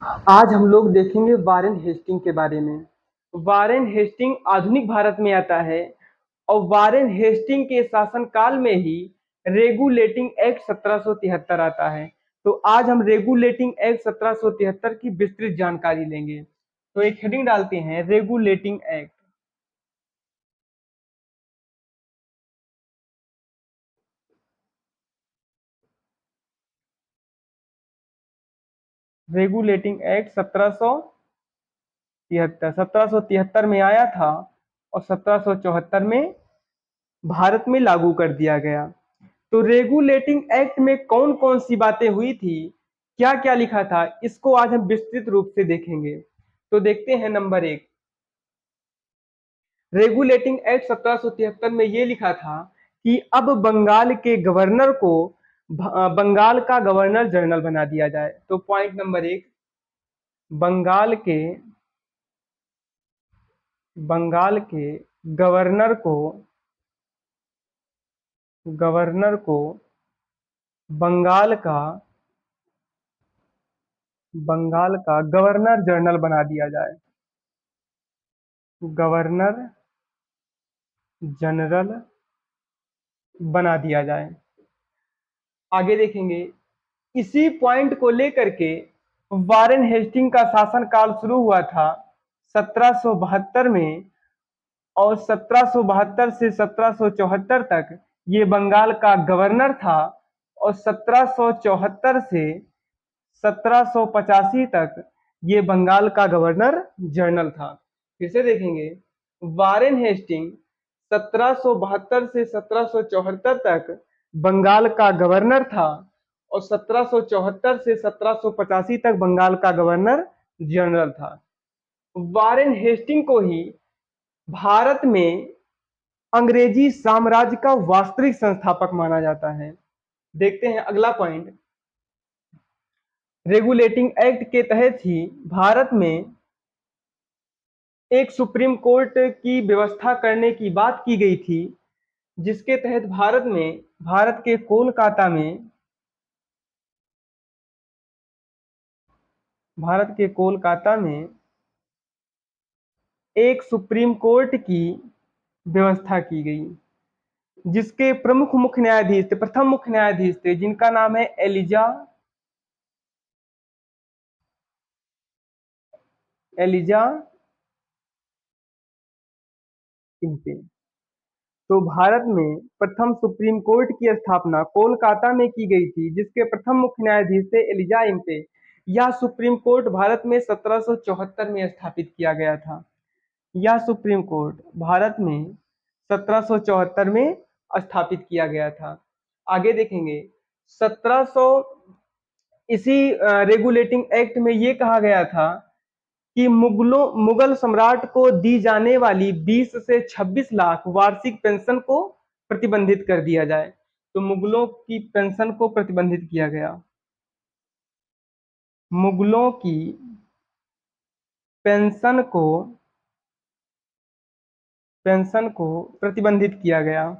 आज हम लोग देखेंगे वारेन हेस्टिंग के बारे में। वारेन हेस्टिंग आधुनिक भारत में आता है और वारेन हेस्टिंग के शासनकाल में ही रेगुलेटिंग एक्ट 1773 आता है। तो आज हम रेगुलेटिंग एक्ट 1773 की विस्तृत जानकारी लेंगे। तो एक हेडिंग डालते हैं, रेगुलेटिंग एक्ट। रेगुलेटिंग एक्ट 1773 में आया था और 1774 में भारत में लागू कर दिया गया। तो रेगुलेटिंग एक्ट में कौन कौन सी बातें हुई थी, क्या क्या लिखा था, इसको आज हम विस्तृत रूप से देखेंगे। तो देखते हैं नंबर एक, रेगुलेटिंग एक्ट 1773 में ये लिखा था कि अब बंगाल के गवर्नर को बंगाल का गवर्नर जनरल बना दिया जाए। तो पॉइंट नंबर एक, बंगाल के बंगाल के गवर्नर को गवर्नर को बंगाल का बंगाल का गवर्नर जनरल बना दिया जाए। गवर्नर जनरल बना दिया जाए। आगे देखेंगे, इसी पॉइंट को लेकर के वारेन हेस्टिंग का शासनकाल शुरू हुआ था 1772 में, और 1772 से 1774 तक ये बंगाल का गवर्नर था, और 1774 से 1785 तक ये बंगाल का गवर्नर जनरल था। फिर से देखेंगे, वारेन हेस्टिंग 1772 से 1774 तक बंगाल का गवर्नर था, और 1774 से 1785 तक बंगाल का गवर्नर जनरल था। वारेन हेस्टिंग को ही भारत में अंग्रेजी साम्राज्य का वास्तविक संस्थापक माना जाता है। देखते हैं अगला पॉइंट, रेगुलेटिंग एक्ट के तहत ही भारत में एक सुप्रीम कोर्ट की व्यवस्था करने की बात की गई थी, जिसके तहत भारत के कोलकाता में एक सुप्रीम कोर्ट की व्यवस्था की गई, जिसके प्रमुख मुख्य न्यायाधीश थे, प्रथम मुख्य न्यायाधीश थे, जिनका नाम है एलिजा इम्पे। तो भारत में प्रथम सुप्रीम कोर्ट की स्थापना कोलकाता में की गई थी, जिसके प्रथम मुख्य न्यायाधीश थे एलिजा इम्पे। यह सुप्रीम कोर्ट भारत में 1774 में स्थापित किया गया था। यह सुप्रीम कोर्ट भारत में 1774 में स्थापित किया गया था। आगे देखेंगे, 1700 इसी रेगुलेटिंग एक्ट में ये कहा गया था कि मुगल सम्राट को दी जाने वाली 20 से 26 लाख वार्षिक पेंशन को प्रतिबंधित कर दिया जाए। तो मुगलों की पेंशन को प्रतिबंधित किया गया। मुगलों की पेंशन को प्रतिबंधित किया गया।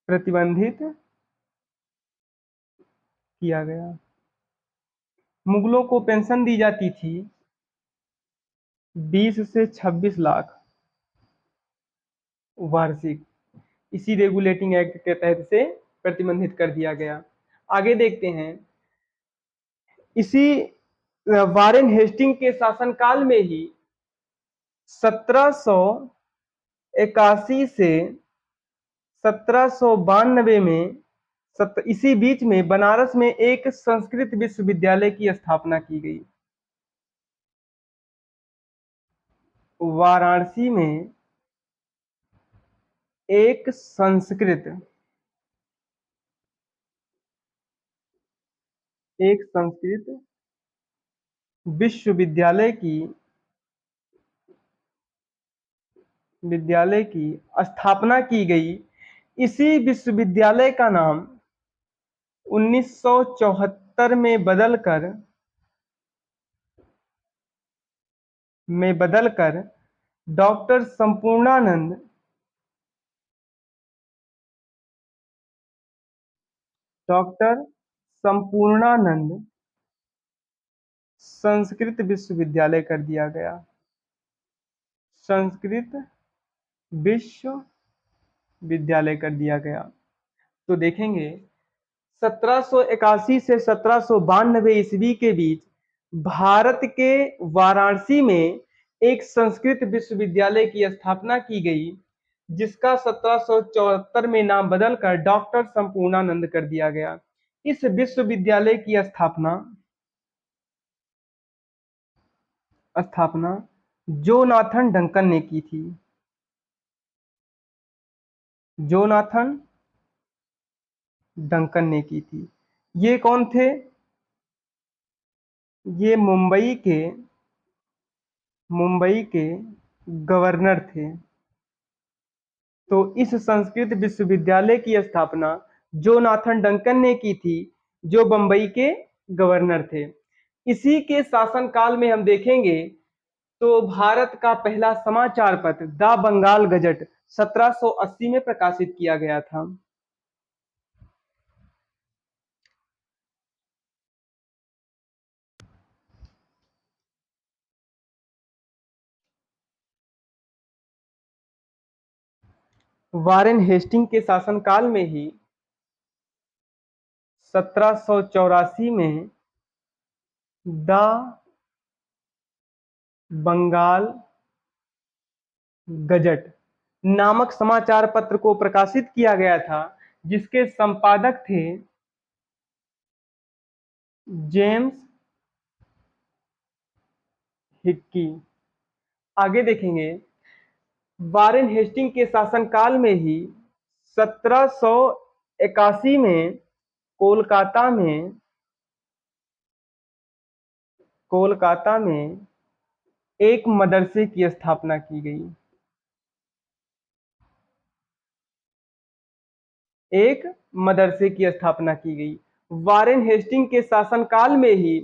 प्रतिबंधित किया गया। मुगलों को पेंशन दी जाती थी 20 से 26 लाख वार्षिक। इसी रेगुलेटिंग एक्ट के तहत से प्रतिबंधित कर दिया गया। आगे देखते हैं, इसी वारेन हेस्टिंग के शासनकाल में ही 1781 से 1792 में इसी बीच में बनारस में एक संस्कृत विश्वविद्यालय की स्थापना की गई। वाराणसी में एक संस्कृत विश्वविद्यालय की स्थापना की गई। इसी विश्वविद्यालय का नाम 1974 में बदलकर डॉक्टर संपूर्णानंद संस्कृत विश्वविद्यालय कर दिया गया। संस्कृत विश्वविद्यालय कर दिया गया। तो देखेंगे 1781 से 1792 ईस्वी के बीच भारत के वाराणसी में एक संस्कृत विश्वविद्यालय की स्थापना की गई, जिसका 1774 में नाम बदलकर डॉक्टर संपूर्णानंद कर दिया गया। इस विश्वविद्यालय की स्थापना स्थापना जोनाथन डंकन ने की थी। जोनाथन डंकन ने की थी। ये कौन थे? ये मुंबई के गवर्नर थे। तो इस संस्कृत विश्वविद्यालय की स्थापना जोनाथन डंकन ने की थी, जो बंबई के गवर्नर थे। इसी के शासनकाल में हम देखेंगे तो भारत का पहला समाचार पत्र द बंगाल गजट 1780 में प्रकाशित किया गया था। वारेन हेस्टिंग के शासनकाल में ही 1784 में द बंगाल गजट नामक समाचार पत्र को प्रकाशित किया गया था, जिसके संपादक थे जेम्स हिक्की। आगे देखेंगे वारेन हेस्टिंग के शासनकाल में ही 1781 में कोलकाता में एक मदरसे की स्थापना की गई। एक मदरसे की स्थापना की गई। वारेन हेस्टिंग के शासनकाल में ही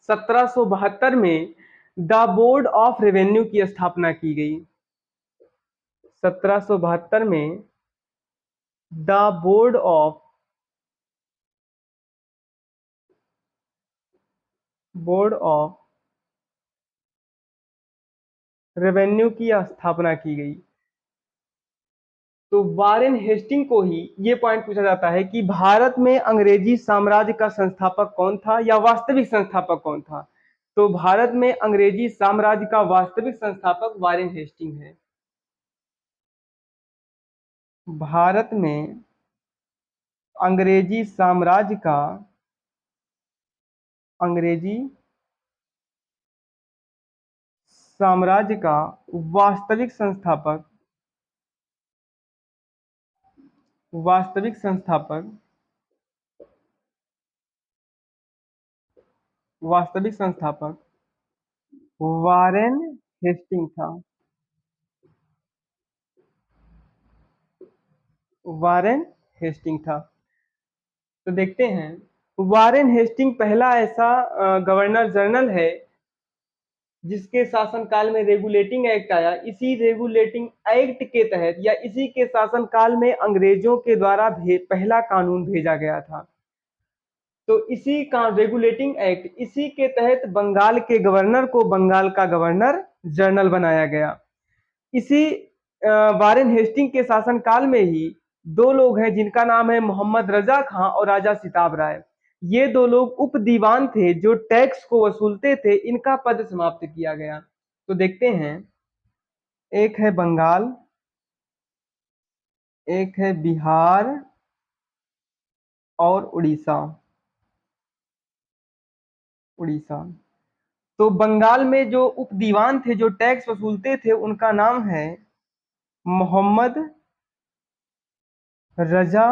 1772 में द बोर्ड ऑफ रेवेन्यू की स्थापना की गई। 1772 में द बोर्ड ऑफ रेवेन्यू की स्थापना की गई। तो वारेन हेस्टिंग को ही ये पॉइंट पूछा जाता है कि भारत में अंग्रेजी साम्राज्य का संस्थापक कौन था या वास्तविक संस्थापक कौन था। तो भारत में अंग्रेजी साम्राज्य का वास्तविक संस्थापक वारेन हेस्टिंग है। भारत में अंग्रेजी साम्राज्य का वास्तविक संस्थापक वारेन हेस्टिंग था। वारेन हेस्टिंग था। तो देखते हैं वारेन हेस्टिंग पहला ऐसा गवर्नर जनरल है जिसके शासनकाल में रेगुलेटिंग एक्ट आया। इसी रेगुलेटिंग एक्ट के तहत या इसी के शासनकाल में अंग्रेजों के द्वारा पहला कानून भेजा गया था। तो इसी का रेगुलेटिंग एक्ट, इसी के तहत बंगाल के गवर्नर को बंगाल का गवर्नर जनरल बनाया गया। इसी वारेन हेस्टिंग के शासनकाल में ही दो लोग हैं जिनका नाम है मोहम्मद रजा खां और राजा सिताब राय। ये दो लोग उप दीवान थे जो टैक्स को वसूलते थे। इनका पद समाप्त किया गया। तो देखते हैं, एक है बंगाल, एक है बिहार और उड़ीसा। तो बंगाल में जो उप दीवान थे जो टैक्स वसूलते थे उनका नाम है मोहम्मद रजा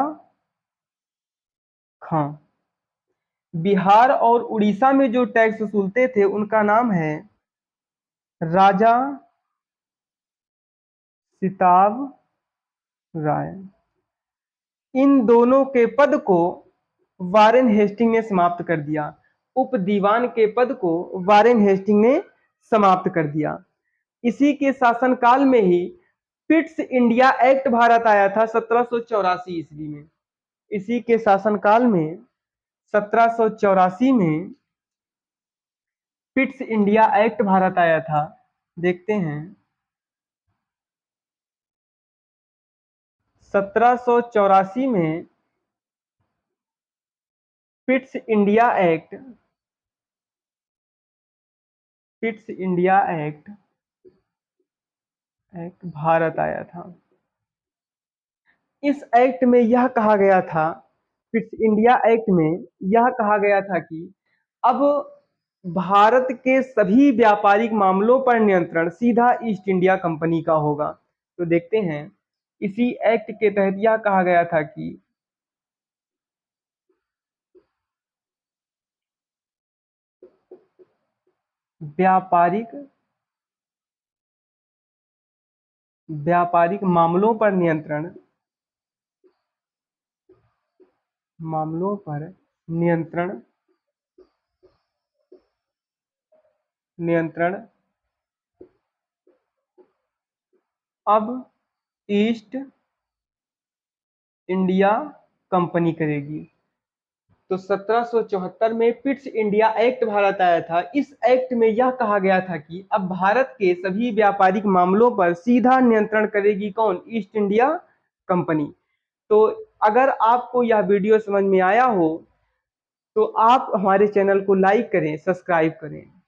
खां। बिहार और उड़ीसा में जो टैक्स वसूलते थे उनका नाम है राजा सिताब राय। इन दोनों के पद को वारेन हेस्टिंग ने समाप्त कर दिया। उप दीवान के पद को वारेन हेस्टिंग ने समाप्त कर दिया। इसी के शासनकाल में ही पिट्स इंडिया एक्ट भारत आया था 1784 ईस्वी में। इसी के शासनकाल में 1784 में पिट्स इंडिया एक्ट भारत आया था। देखते हैं 1784 में Pitt's India act Pitt's India act act Bharat आया था। इस एक्ट में यह कहा गया था, पिट्स इंडिया एक्ट में यह कहा गया था कि अब भारत के सभी व्यापारिक मामलों पर नियंत्रण सीधा ईस्ट इंडिया कंपनी का होगा। तो देखते हैं इसी एक्ट के तहत यह कहा गया था कि व्यापारिक व्यापारिक मामलों पर नियंत्रण नियंत्रण अब ईस्ट इंडिया कंपनी करेगी। तो 1774 में पिट्स इंडिया एक्ट भारत आया था। इस एक्ट में यह कहा गया था कि अब भारत के सभी व्यापारिक मामलों पर सीधा नियंत्रण करेगी कौन? East India company. तो अगर आपको यह वीडियो समझ में आया हो तो आप हमारे चैनल को लाइक करें, सब्सक्राइब करें।